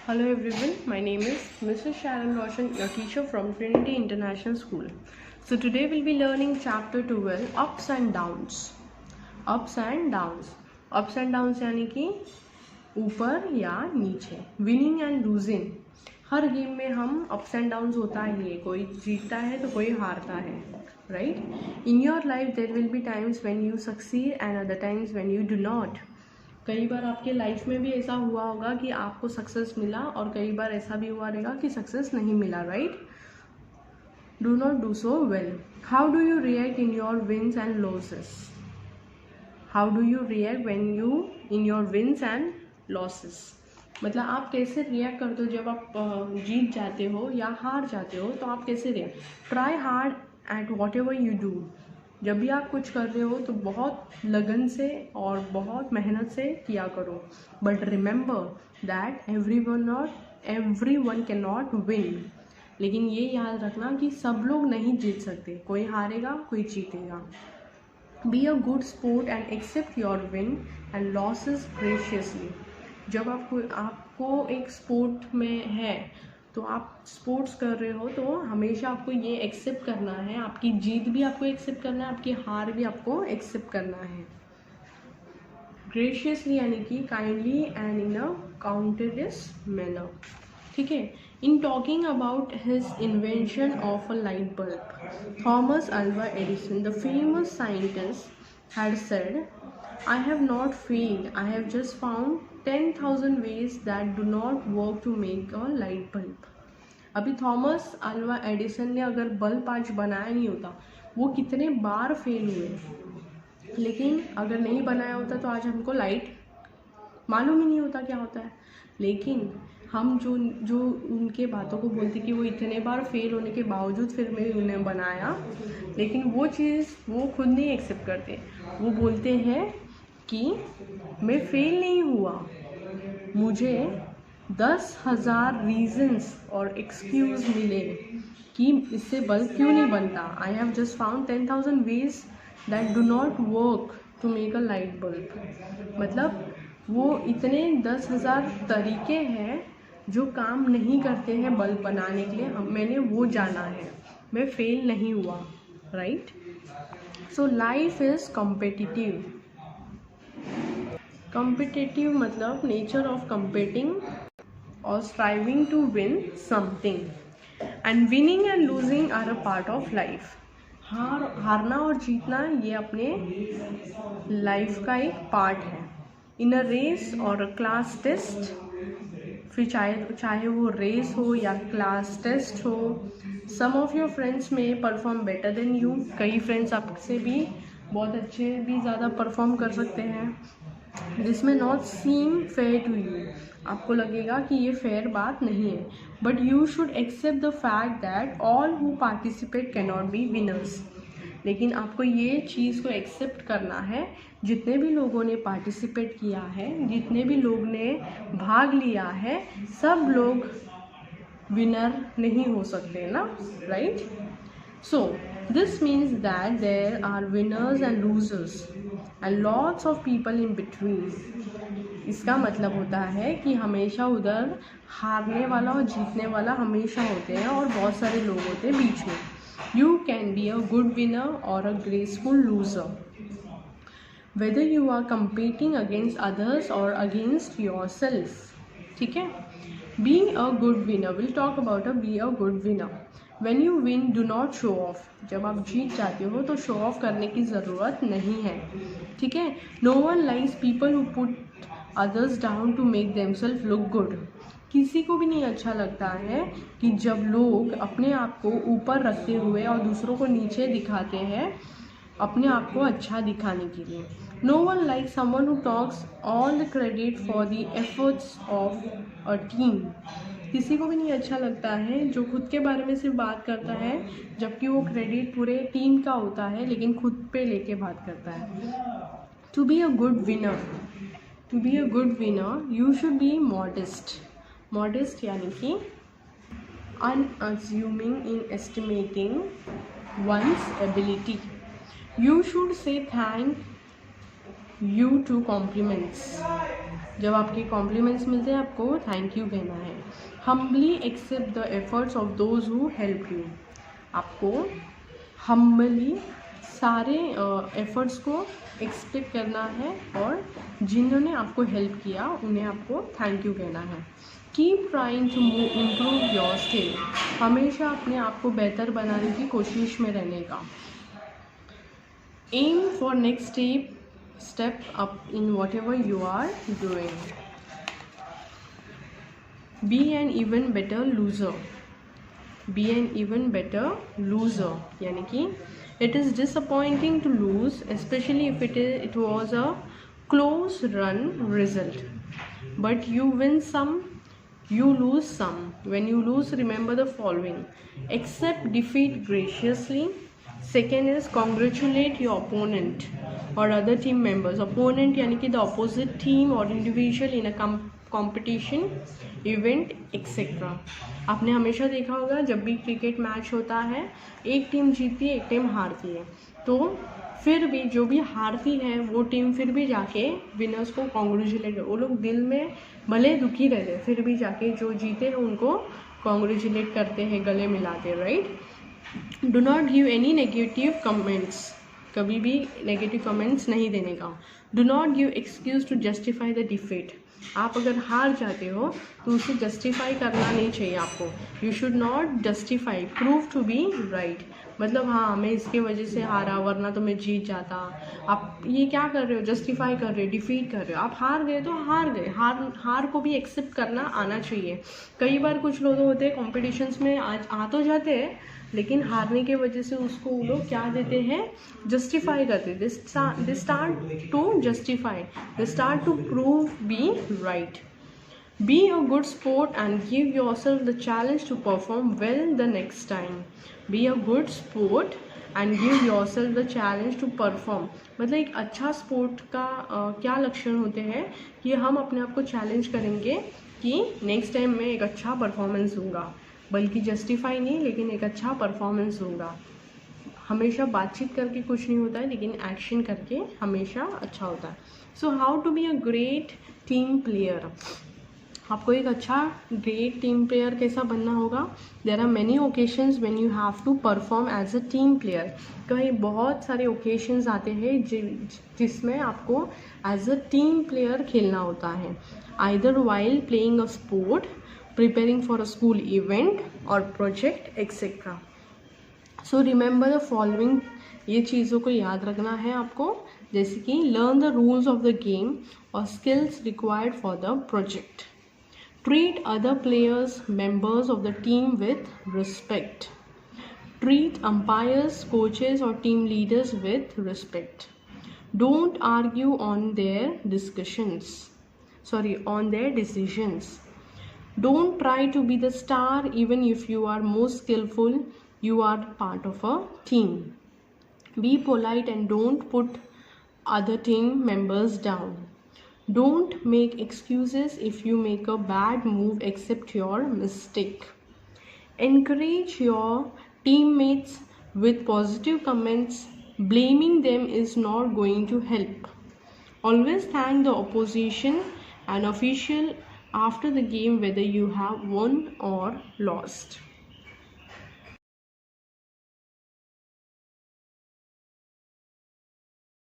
Hello everyone, my name is Mrs. Sharon Roshan, your teacher from Trinity International School. So today we'll be learning chapter 12, ups and downs. Ups and downs. Ups and downs यानी कि ऊपर या नीचे. Winning and losing. Her game में हम ups and downs होता ही है. कोई जीतता है तो कोई हारता है. Right? In your life there will be times when you succeed and other times when you do not. कई बार आपके लाइफ में भी ऐसा हुआ होगा कि आपको सक्सेस मिला और कई बार ऐसा भी हुआ रहेगा कि सक्सेस नहीं मिला. Right? Do not do so well. How do you react in your wins and losses? How do you react when you in your wins and losses? मतलब आप कैसे रिएक्ट करते हो जब आप जीत जाते हो या हार जाते हो, तो आप कैसे react? Try hard at what ever you do. जब भी आप कुछ कर रहे हो तो बहुत लगन से और बहुत मेहनत से किया करो. But remember that every one can not win. लेकिन ये याद रखना कि सब लोग नहीं जीत सकते. कोई हारेगा, कोई जीतेगा. Be a good sport and accept your win and losses graciously. जब आपको एक स्पोर्ट में है तो आप स्पोर्ट्स कर रहे हो तो हमेशा आपको ये एक्सेप्ट करना है. आपकी जीत भी आपको एक्सेप्ट करना है, आपकी हार भी आपको एक्सेप्ट करना है. ग्रेशियसली यानी कि kindly and in a countless manner. ठीक है. In talking about his invention of a light bulb, Thomas Alva Edison the famous scientist had said, I have not failed. I have just found 10,000 ways that do not work to make a light bulb. अभी Thomas Alva Edison ने अगर bulb आज बनाया नहीं होता, वो कितने बार fail हुए, लेकिन अगर नहीं बनाया होता तो आज हमको लाइट मालूम ही नहीं होता क्या होता है. लेकिन हम जो उनके बातों को बोलते कि वो इतने बार फेल होने के बावजूद फिर मैं उन्हें बनाया, लेकिन वो चीज़ वो खुद नहीं एक्सेप्ट करते. वो बोलते हैं कि मैं फेल नहीं हुआ, मुझे 10,000 रीजन्स और एक्सक्यूज़ मिले कि इससे बल्ब क्यों नहीं बनता. I have just found 10,000 ways that do not work to make a light bulb. मतलब वो इतने 10,000 तरीके हैं जो काम नहीं करते हैं बल्ब बनाने के लिए. मैंने वो जाना है, मैं फेल नहीं हुआ. Right? So life is competitive. Competitive मतलब नेचर ऑफ कम्पीटिंग और striving to win something. And winning and losing are a part of life. हारना और जीतना ये अपने लाइफ का एक पार्ट है. इन अ रेस और अ क्लास टेस्ट, फिर चाहे वो रेस हो या क्लास टेस्ट हो, सम ऑफ योर फ्रेंड्स में परफॉर्म बेटर देन यू. कई फ्रेंड्स आपसे भी बहुत अच्छे भी ज़्यादा परफॉर्म कर सकते हैं. जिसमें not seem fair to you, आपको लगेगा कि ये फेयर बात नहीं है. But you should accept the fact that all who participate can not be winners. लेकिन आपको ये चीज़ को एक्सेप्ट करना है, जितने भी लोगों ने पार्टिसिपेट किया है, जितने भी लोग ने भाग लिया है, सब लोग विनर नहीं हो सकते ना. Right? So this means that there are winners and losers and lots of people in between. इसका मतलब होता है कि हमेशा उधर हारने वाला और जीतने वाला हमेशा होते हैं और बहुत सारे लोग होते हैं बीच में. You can be a good winner or a graceful loser, whether you are competing against others or against yourself. ठीक है? Be a good winner. We'll talk about be a good winner. When you win, do not show off. जब आप जीत जाते हो तो show off करने की ज़रूरत नहीं है. ठीक है? No one likes people who put others down to make themselves look good. किसी को भी नहीं अच्छा लगता है कि जब लोग अपने आप को ऊपर रखते हुए और दूसरों को नीचे दिखाते हैं अपने आप को अच्छा दिखाने के लिए. No one likes someone who talks all the credit for the efforts of a team. किसी को भी नहीं अच्छा लगता है जो खुद के बारे में सिर्फ बात करता है, जबकि वो क्रेडिट पूरे टीम का होता है लेकिन खुद पे लेके बात करता है. To be a good winner you should be modest. Modest यानी कि unassuming in estimating one's ability. You should say thank you to compliments. जब आपके कॉम्प्लीमेंट्स मिलते हैं आपको थैंक यू कहना है। Humbly accept the efforts of those who help you, आपको हम्बली सारे एफर्ट्स को एक्सपेक्ट करना है और जिन्होंने आपको हेल्प किया उन्हें आपको थैंक यू कहना है। Keep trying to improve your skill, हमेशा अपने आप को बेहतर बनाने की कोशिश में रहने का। Aim for next step up in whatever you are doing. Be an even better loser. Be an even better loser, यानी कि it is disappointing to lose, especially if it was a close run result. But you win some, you lose some. When you lose, remember the following: accept defeat graciously. Second is congratulate your opponent or other team members. Opponent यानी कि the opposite team or individual in a competition, event, etc. आपने हमेशा देखा होगा जब भी cricket match होता है एक टीम जीतती है एक टीम हारती है, तो फिर भी जो भी हारती है वो टीम फिर भी जाके विनर्स को कॉन्ग्रेचुलेट, वो लोग दिल में भले दुखी रहते फिर भी जाके जो जीते हैं उनको कॉन्ग्रेचुलेट करते हैं, गले मिलाते हैं, right. Do not give any negative comments, कभी भी नेगेटिव कमेंट्स नहीं देने का। Do not give excuse to justify the defeat, आप अगर हार जाते हो तो उसे जस्टिफाई करना नहीं चाहिए आपको। You should not justify, prove to be right, मतलब हाँ मैं इसके वजह से हारा वरना तो मैं जीत जाता। आप ये क्या कर रहे हो, जस्टिफाई कर रहे हो, डिफीट कर रहे हो। आप हार गए तो हार गए, हार को भी एक्सेप्ट करना आना चाहिए। कई बार कुछ लोग होते हैं कॉम्पिटिशन्स में आ तो जाते हैं लेकिन हारने के वजह से उसको वो लोग क्या देते हैं, जस्टिफाई करते हैं। They start to justify, they start to prove be right. Be a good sport and give yourself the challenge to perform well the next time. Be a good sport and give yourself the challenge to perform, मतलब एक अच्छा sport का क्या लक्षण होते हैं कि हम अपने आप को चैलेंज करेंगे कि नेक्स्ट टाइम मैं एक अच्छा परफॉर्मेंस दूंगा, बल्कि जस्टिफाई नहीं लेकिन एक अच्छा परफॉर्मेंस दूंगा। हमेशा बातचीत करके कुछ नहीं होता है लेकिन एक्शन करके हमेशा अच्छा होता है। So how to be a great team player, आपको एक अच्छा ग्रेट टीम प्लेयर कैसा बनना होगा। There are many occasions when you have to perform as a team player, कहीं बहुत सारे ओकेशंस आते हैं जिसमें आपको एज अ टीम प्लेयर खेलना होता है। Either while playing a sport, preparing for a school event or project, etc. So remember the following, ये चीज़ों को याद रखना है आपको, जैसे कि learn the rules of the game or skills required for the project. Treat other players, members of the team with respect. Treat umpires, coaches or team leaders with respect. Don't argue on their on their decisions. Don't try to be the star even if you are most skillful, you are part of a team. Be polite and don't put other team members down. Don't make excuses if you make a bad move, accept your mistake. Encourage your teammates with positive comments. Blaming them is not going to help. Always thank the opposition and official after the game whether you have won or lost.